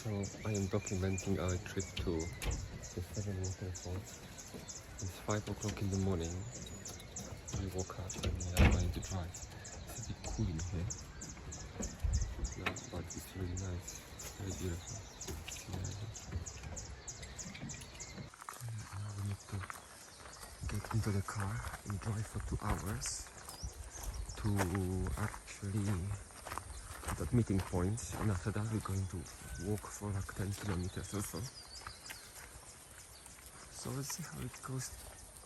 So I am documenting our trip to the 7 waterfall. It's 5 o'clock in the morning. We woke up and we are going to drive. It's a bit cool in here. Yeah, but it's really nice. Very beautiful. Now we need to get into the car and drive for 2 hours to actually that meeting point, and after that we're going to walk for like 10 kilometers or so. So let's see how it goes.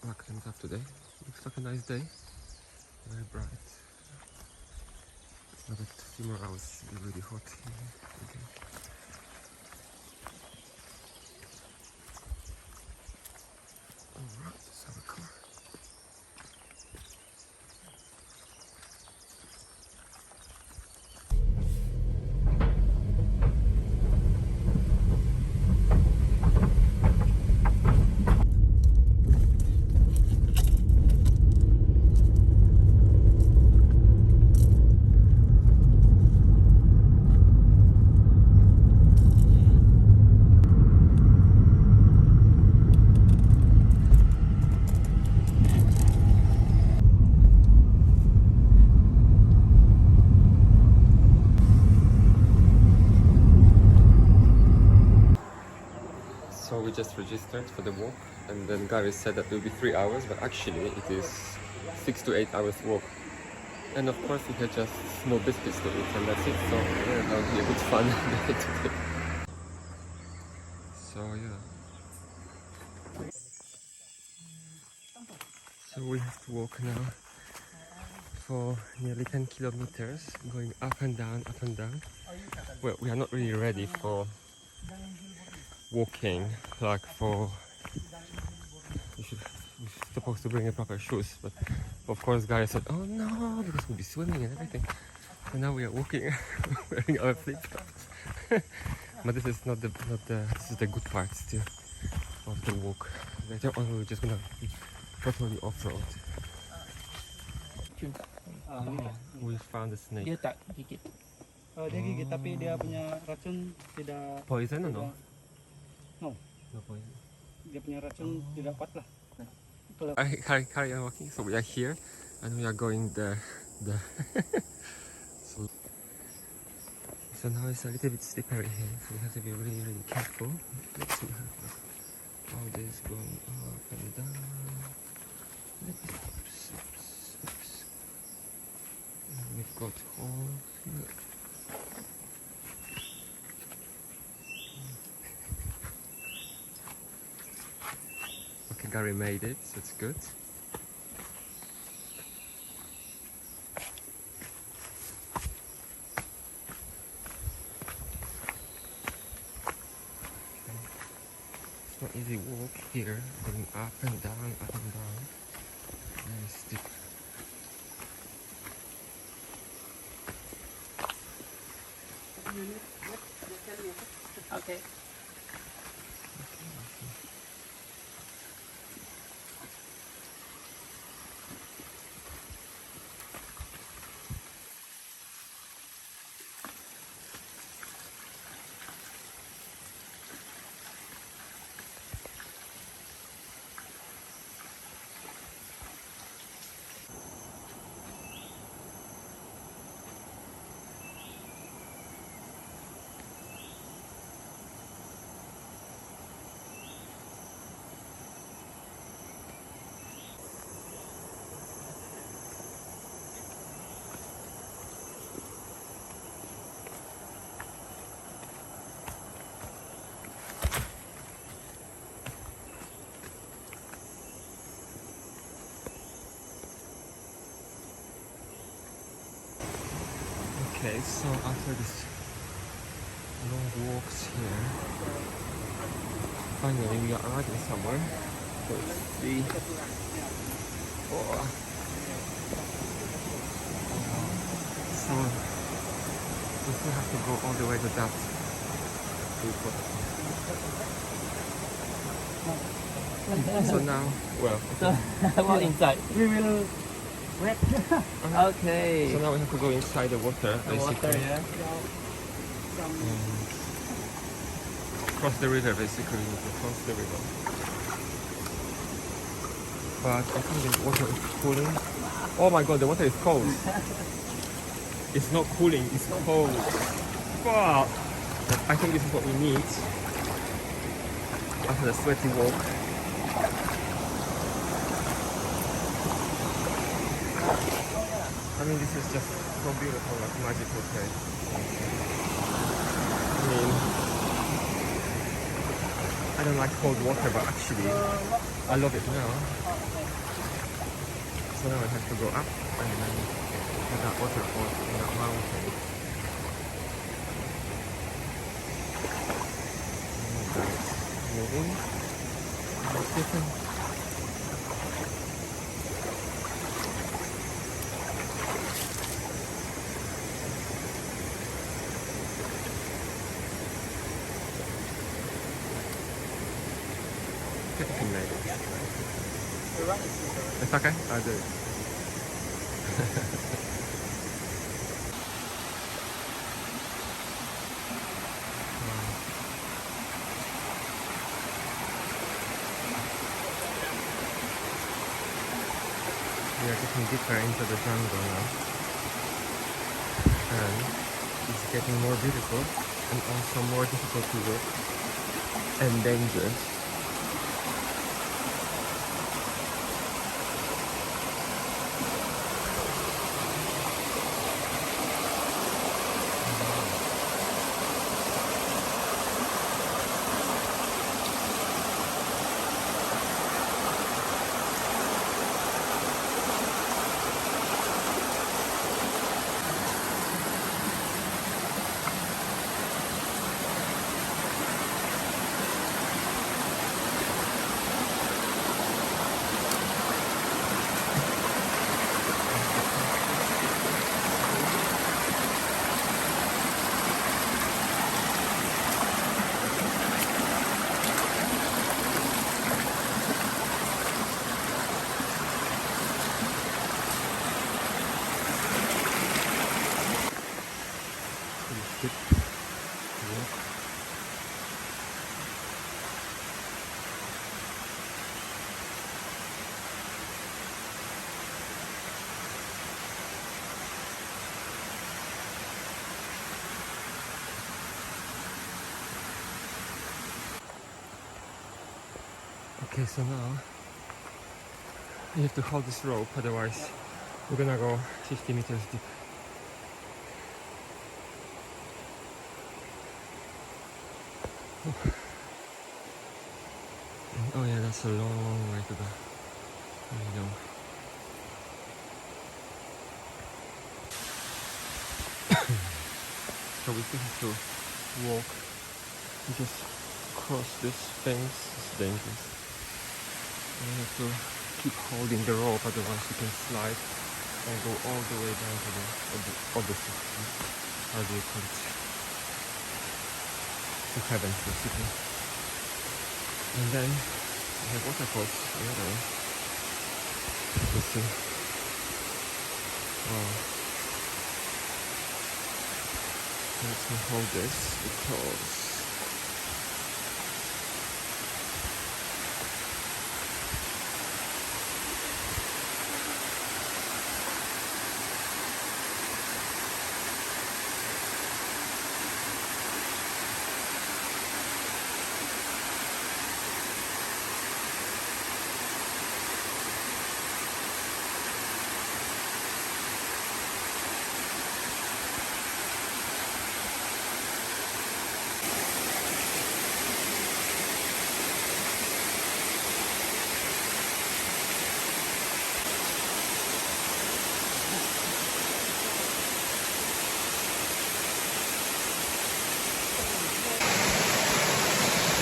Like ends up today. Looks like a nice day. Very bright. Another few more hours should be really hot here again. Alright, let's have a car. So we just registered for the walk, and then Gary said that it will be 3 hours, but actually it is 6 to 8 hours walk. And of course we had just small biscuits to eat, and that's it. So yeah, that will be a good fun day today. So yeah. So we have to walk now for nearly 10 kilometers, going up and down, up and down. Well, we are not really ready for walking, like for we're supposed to bring a proper shoes, but of course Gary said, oh no, because we'll be swimming and everything. So now we are walking wearing our flip-flops. But this is not the this is the good part still of the walk. Later on we're just gonna be totally off-road. Oh, we found a snake. Dia tak gigit. Dia gigit tapi dia punya racun tidak Poison or no? No. No poison. Dia punya racun tidak kuat lah. Carry on walking. So we are here and we are going there. So now it's a little bit slippery here, so we have to be really careful. Let's see how this is going up and down. Oops. And we've got holes here. Okay, Gary made it, so it's good. It's not easy walk here, going up and down, very steep. Okay. Okay, so after this long walks here, finally we are arriving somewhere. So let's see. Oh. So we still have to go all the way to that people. So now, well, Well, inside. We will wet. Okay. so now we have to go inside the water, basically. Water, yeah. cross the river basically. We need to cross the river. But I think the water is cooling. Oh my god, the water is cold. It's not cooling, it's cold. Wow. I think this is what we need after the sweaty walk. I mean, this is just so beautiful, like magical place. I mean, I don't like cold water, but actually, I love it now. So now I have to go up and then to that waterfall in that mountain. And that's moving. That's different. It's okay, I'll do it. We are getting deeper into the jungle now. And it's getting more beautiful and also more difficult to walk and dangerous. Okay, so now you have to hold this rope, otherwise we're gonna go 50 meters deep. Oh yeah, that's a long way to go. Really long. So we still have to walk, just cross this fence. It's dangerous. You have to keep holding the rope, otherwise you can slide and go all the way down to the other system. How do you call it? To heaven, basically. And then we have waterfalls the other way. You see. Wow. Let me hold this because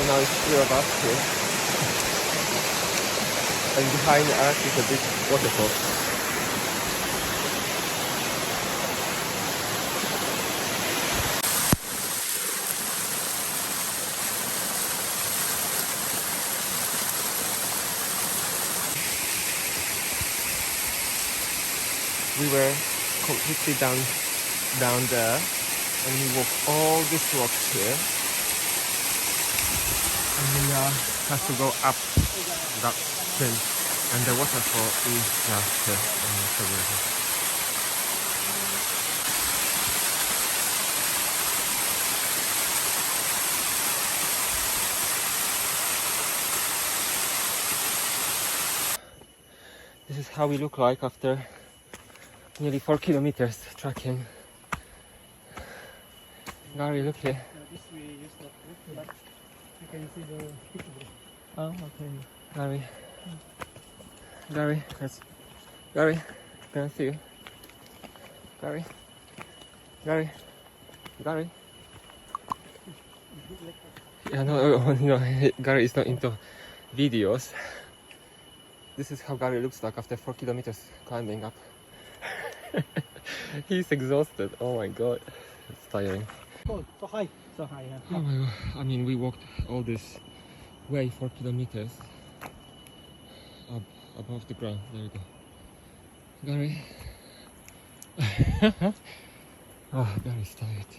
so now it's 3 of us here. And behind us is a big waterfall. We were completely down there, and we walked all these rocks here. we have to go up that hill, and the waterfall is just so beautiful. This is how we look like after nearly 4 kilometers trekking. Gary, look here. This we use that route, but you can see the picture. Oh, okay. Gary. Gary, Gary, can I see you? Gary. Gary. Gary. Yeah, no, Gary is not into videos. This is how Gary looks like after 4 kilometers climbing up. He's exhausted. Oh my god. It's tiring. Oh, so high. So high, yeah. Oh my god. I mean, we walked all this way 4 kilometers up above the ground. There we go. Gary. Oh, Gary's tired.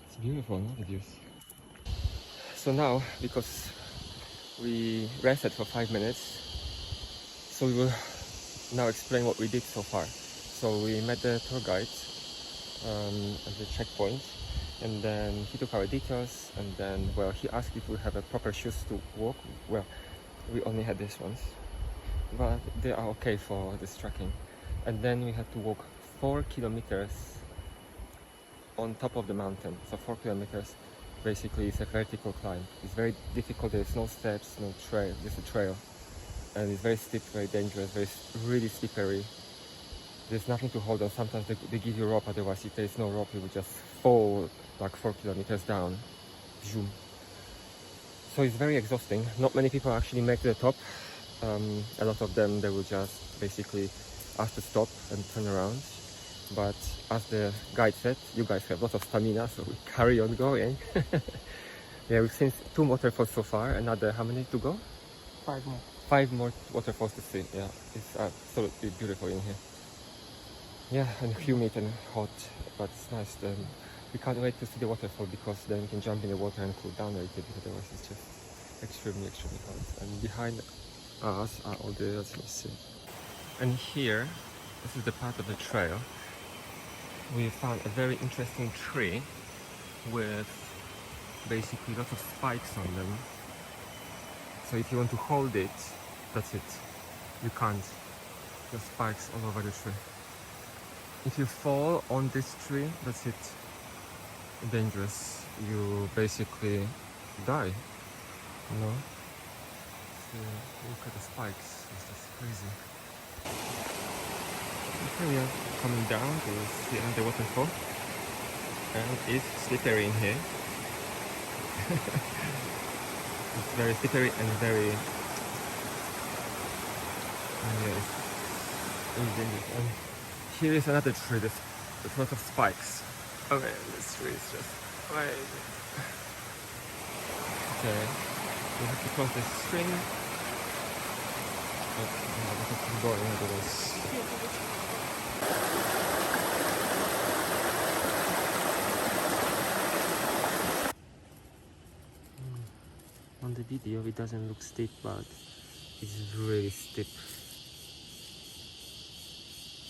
It's beautiful, no? The views. So now, because we rested for 5 minutes, so we will now explain what we did so far. So we met the tour guide at the checkpoint, and then he took our details, and then, well, he asked if we have a proper shoes to walk. Well, we only had these ones, but they are okay for this trekking. And then we had to walk 4 kilometers on top of the mountain. So 4 kilometers basically is a vertical climb. It's very difficult. There's no steps, no trail, just a trail, and it's very steep, very dangerous, really slippery. There's nothing to hold on. Sometimes they give you rope, otherwise if there's no rope you will just fall like 4 kilometers down. Zoom. So it's very exhausting. Not many people actually make the top. A lot of them, they will just basically ask to stop and turn around. But as the guide said, you guys have lots of stamina, so we carry on going. Yeah, we've seen 2 waterfalls so far. Another, how many to go? 5 more. 5 more waterfalls to see. Yeah, it's absolutely beautiful in here. Yeah, and humid and hot, but it's nice. We can't wait to see the waterfall, because then we can jump in the water and cool down a little bit. Otherwise, it's just extremely hot. And behind us are all the, let me see. And here, this is the part of the trail. We found a very interesting tree with basically lots of spikes on them. So if you want to hold it, that's it. You can't. There's spikes all over the tree. If you fall on this tree, that's it. Dangerous. You basically die. You know? So look at the spikes. It's just crazy. Okay, we are coming down to the end of the waterfall, and it's slippery in here. It's very slippery and very dangerous. And here is another tree. There's lots of spikes. Okay, this tree is just crazy. Okay, we have to cross this string. But we have to keep going, otherwise. On the video it doesn't look steep, but it's really steep.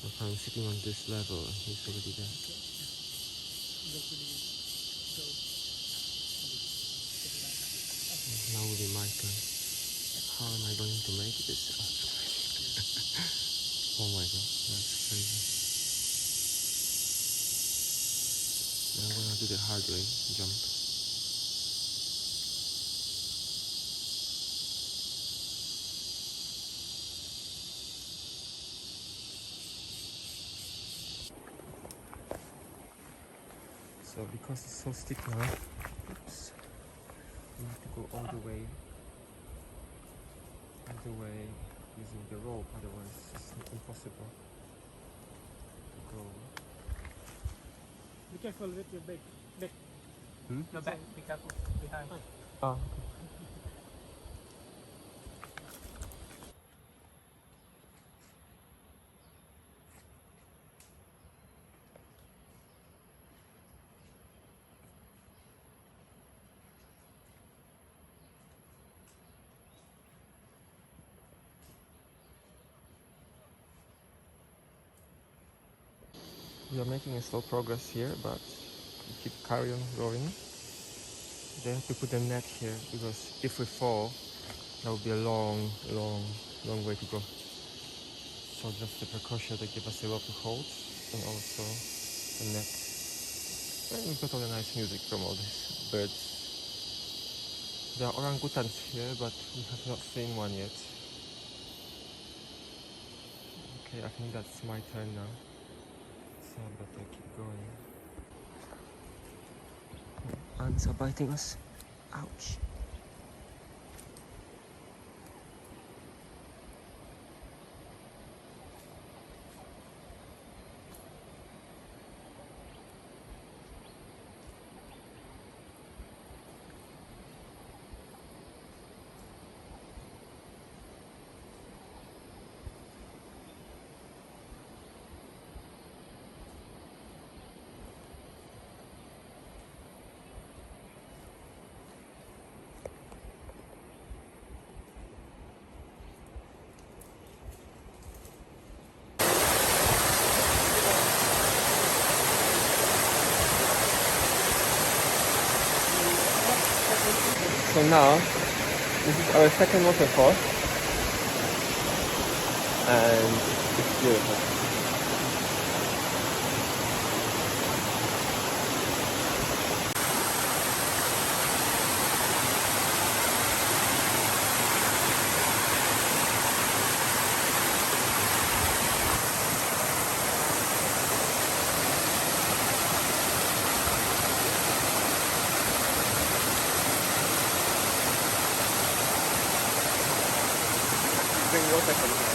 If I'm sitting on this level, he's already there. Now will be my turn. How am I going to make this up? Oh my god, that's crazy. Now I'm gonna do the hard way, jump. So because it's so steep now, oops, you have to go all the way using the rope, otherwise it's impossible to go. Be careful with your back. The back. Be careful behind. Ah. We are making a slow progress here, but we keep carry on going. They have to put a net here because if we fall, that would be a long, long, long way to go. So just the precaution, they give us a rope to hold and also a net. And we've got all the nice music from all these birds. There are orangutans here, but we have not seen one yet. Okay, I think that's my turn now. So I better keep going. Ants are biting us. Ouch. So now, this is our second waterfall, and it's beautiful. Bring water from here.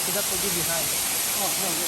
Kita pergi behind. Oh, no, no.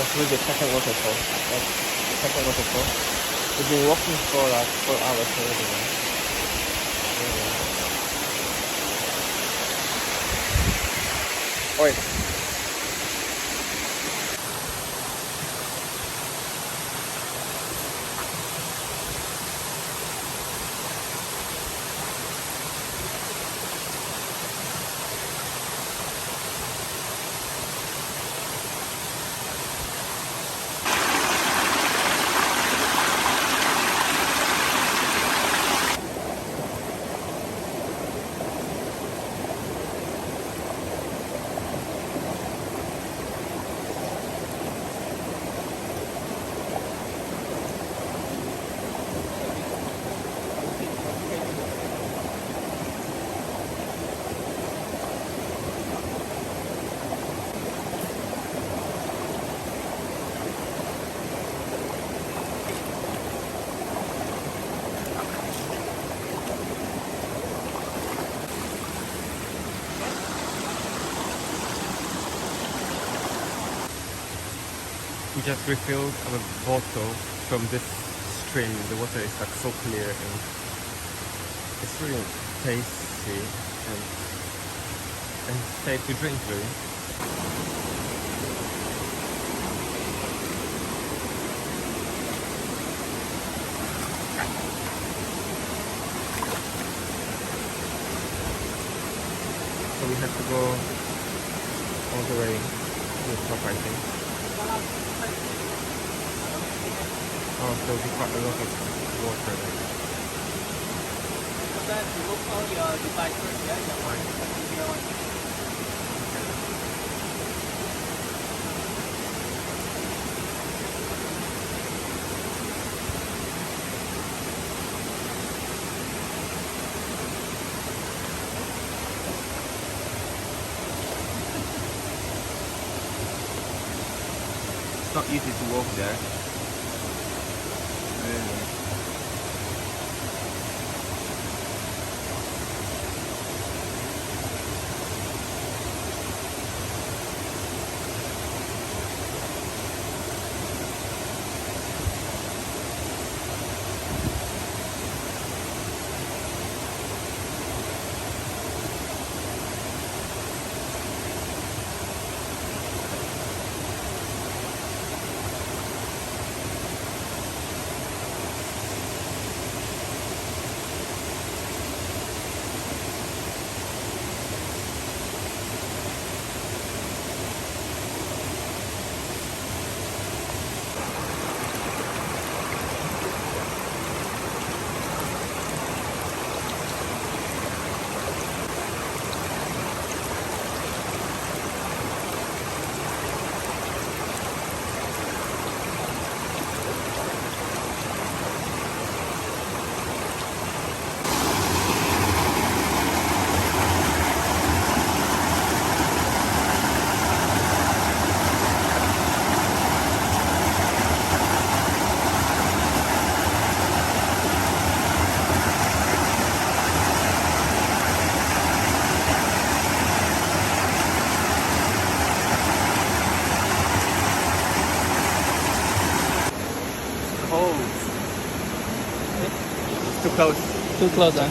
That's really the second waterfall. That's the second waterfall. We've been walking for like 4 hours already now. Yeah. Oi. We just refilled our bottle from this stream. The water is like so clear and it's really tasty and safe to drink really. So we have to go all the way to the top, I think. Oh, so we got a lot of water there. Sometimes you look all your devices, yeah, the one, the one. It's not easy to walk there. Really. Too close. Too close, huh?